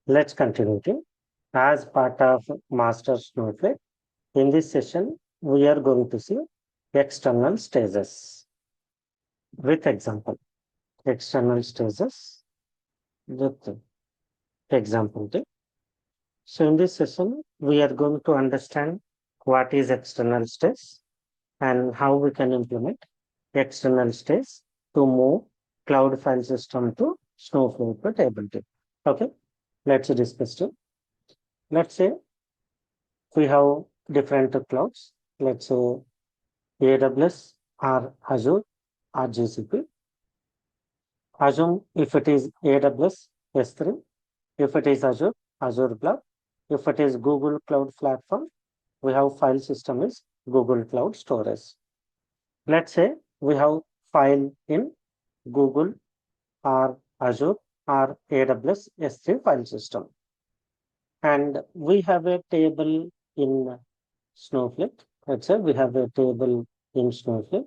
Let's continue it. As part of Master Snowflake, in this session, we are going to see external stages with example. External stages with example. So in this session, we are going to understand what is external stage and how we can implement external stage to move cloud file system to Snowflake table. Okay, let's discuss it. Let's say we have different clouds. Let's say AWS or Azure or GCP. Assume if it is AWS S3, if it is Azure, Azure Cloud, if it is Google Cloud Platform, we have file system is Google Cloud Storage. Let's say we have file in Google or Azure or AWS S3 file system. And we have a table in Snowflake. Let's say we have a table in Snowflake.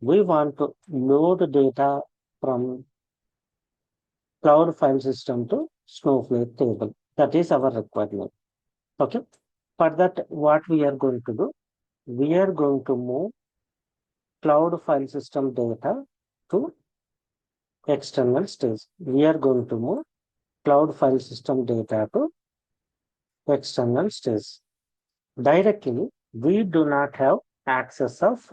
We want to load data from cloud file system to Snowflake table. That is our requirement. Okay. For that, what we are going to do, we are going to move cloud file system data to external stage. We are going to move cloud file system data to external stage. Directly, we do not have access of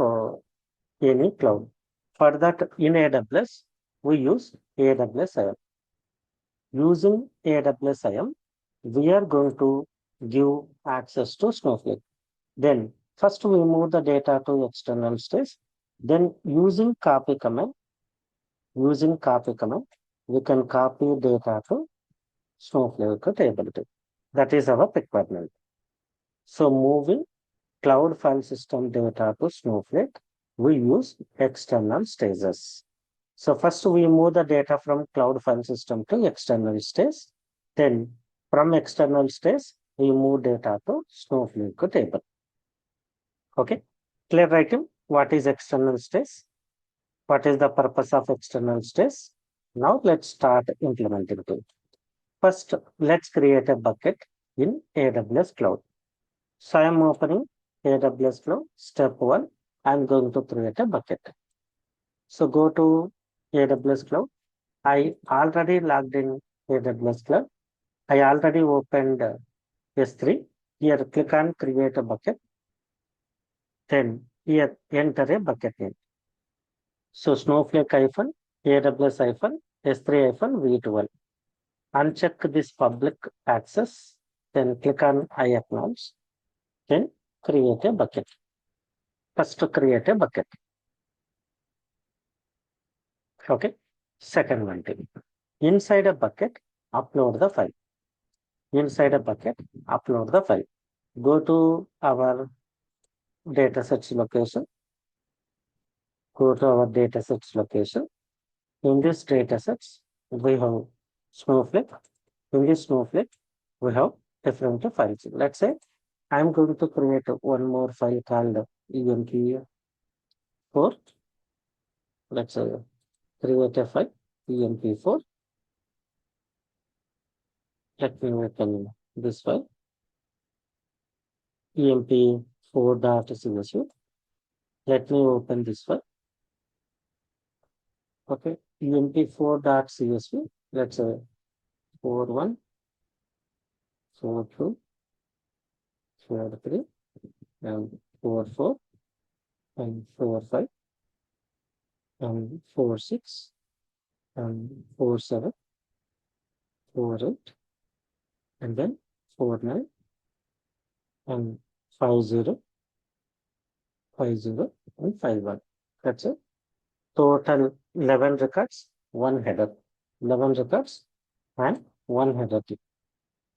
any cloud. For that, in AWS, we use AWS IAM. Using AWS IAM, we are going to give access to Snowflake. Then, first we move the data to external stage. Then, using copy command, we can copy data to Snowflake table. That is our requirement. So, moving cloud file system data to Snowflake, we use external stages. So first we move the data from cloud file system to external stage. Then from external stage, we move data to Snowflake table. Okay. Clear writing? What is external stage? What is the purpose of external stage? Now let's start implementing it. First, let's create a bucket in AWS Cloud. So I am opening AWS Cloud. Step 1, I'm going to create a bucket. So go to AWS Cloud. I already logged in AWS Cloud. I already opened S3. Here, click on create a bucket. Then here, enter a bucket name. So Snowflake hyphen, AWS hyphen, S3 hyphen V12. Uncheck this public access. Then click on I acknowledge. Then create a bucket. First create a bucket. Okay. Second one thing. Inside a bucket, upload the file. Inside a bucket, upload the file. Go to our datasets location. Go to our datasets location. In this datasets, we have Snowflake. In this Snowflake, we have different files. Let's say I'm going to create one more file called EMP4. Let's say create a file EMP4. Let me open this file EMP4.csv. Let me open this file. Okay, EMP4.csv. Let's say 41, 42, 43, and 44, and 45, and 46, and 47, 48, and then 49, and 50, 50, and 51. That's it. Total 11 records, one header. 11 records and one header.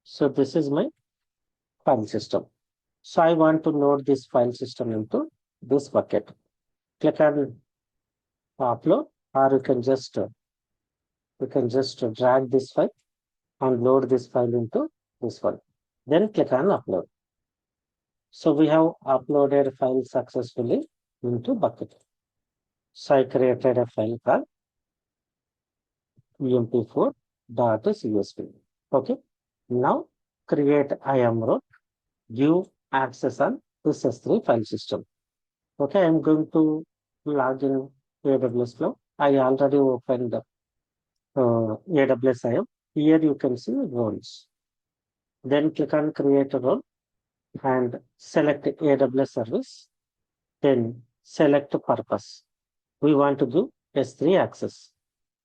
So this is my file system. So I want to load this file system into this bucket. Click on upload, or you can just drag this file and load this file into this one. Then click on upload. So we have uploaded file successfully into bucket. So I created a file called emp4.csv. Okay. Now create IAM role, give access on this S3 file system. Okay, I'm going to log in AWS Cloud. I already opened AWS IAM. Here you can see roles. Then click on create a role and select AWS service. Then select purpose. We want to do S3 access.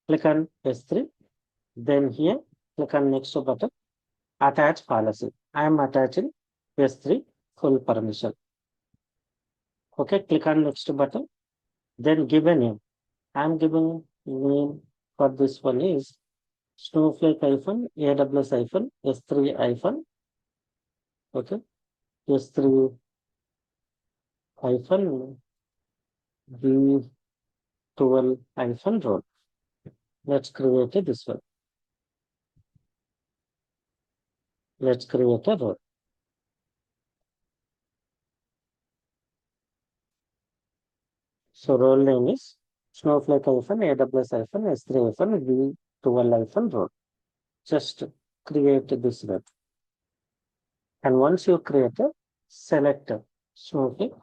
Click on S3. Then here, click on next button. Attach policy. I am attaching S3 full permission. Okay, click on next button. Then give a name. I am giving name for this one is Snowflake hyphen AWS hyphen S3 hyphen. Okay, S3 hyphen V12 hyphen role. Let's create this one. Let's create a role. So role name is Snowflake hyphen AWS hyphen S3 hyphen V12 hyphen role. Just create this web. And once you create it, select Snowflake.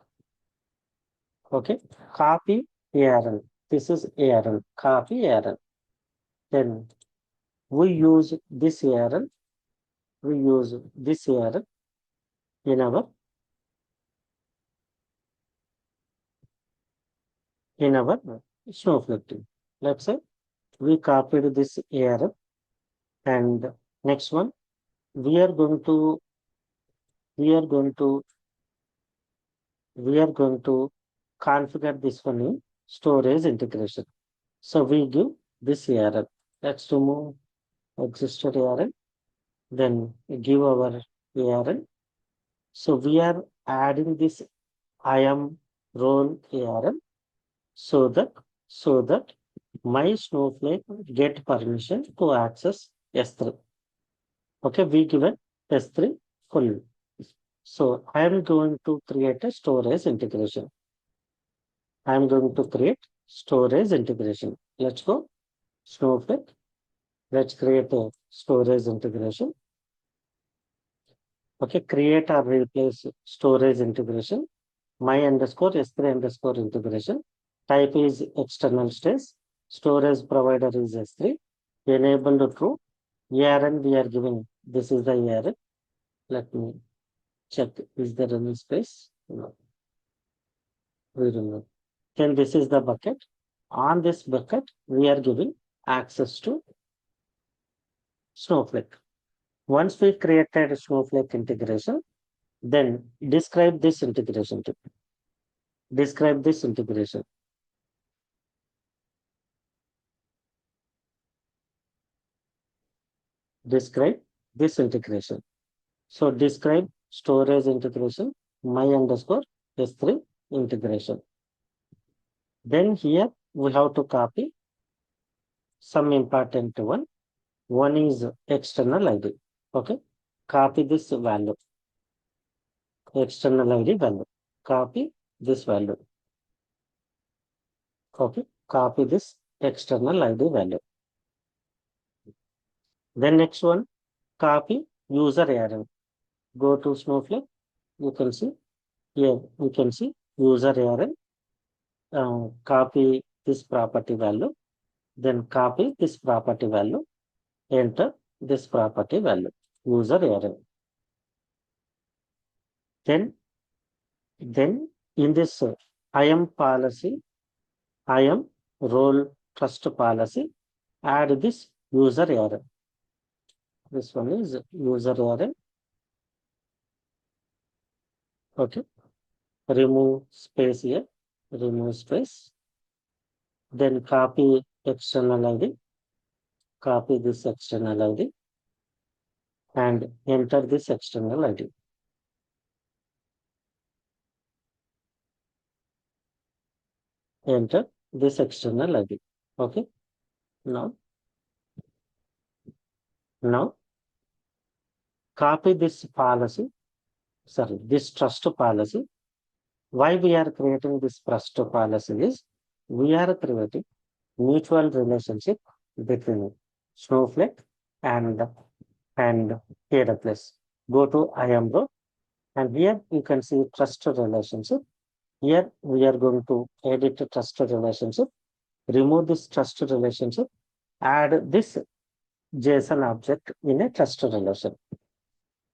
Okay, copy ARN. This is ARN. Copy ARN. Then we use this ARN. We use this ARN in our Snowflake team. Let's say we copied this ARN, and next one we are going to we are going to we are going to configure this one in storage integration. So we give this ARN. Let's remove existed ARN. Then give our ARN. So we are adding this IAM role ARN so that my Snowflake get permission to access S3. Okay, we given S3 full. So I am going to create a storage integration. I am going to create storage integration. Let's go Snowflake. Let's create a storage integration. Okay, create or replace storage integration. My underscore S3 underscore integration. Type is external stage. Storage provider is S3. Enabled true. ARN we are giving. This is the ARN. Let me check. Is there any space? No. We don't know. Then this is the bucket. On this bucket, we are giving access to Snowflake. Once we created Snowflake integration, then describe this integration tip. Describe this integration. Describe this integration. So describe storage integration, my underscore S3 integration. Then here we have to copy some important one. One is external ID. Okay. Copy this value. External ID value. Copy this value. Okay. Copy this external ID value. Then next one, copy user ARN. Go to Snowflake. You can see here. You can see user ARN. Copy this property value. Then copy this property value. Enter this property value. User ARN. Then in this IAM policy, IAM role trust policy, add this user ARN. This one is user ARN. Okay. Remove space here. Remove space. Then copy external ID. Copy this external ID. And enter this external ID. Enter this external ID. Okay. Now copy this policy. Sorry, this trust policy. Why we are creating this trust policy is we are creating mutual relationship between Snowflake and and AWS. Go to IAMRO, and here you can see trusted relationship. Here we are going to edit a trusted relationship, remove this trusted relationship, add this JSON object in a trusted relation.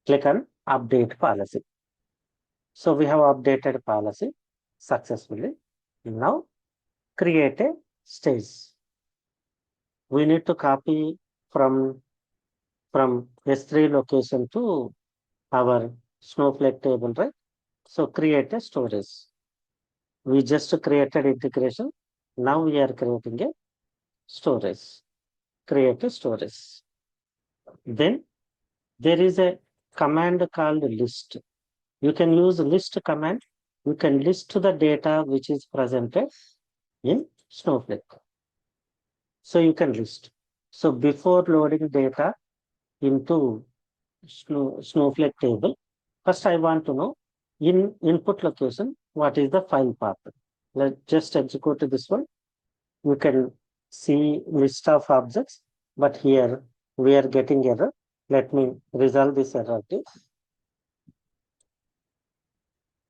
Click on update policy. So we have updated policy successfully. Now create a stage. We need to copy from S3 location to our Snowflake table, right? So create a storage. We just created integration. Now we are creating a storage. Create a storage. Then there is a command called list. You can use list command. You can list the data which is presented in Snowflake. So you can list. So before loading data into Snowflake table, first I want to know in input location, what is the file path? Let's just execute this one. You can see list of objects, but here we are getting error. Let me resolve this error.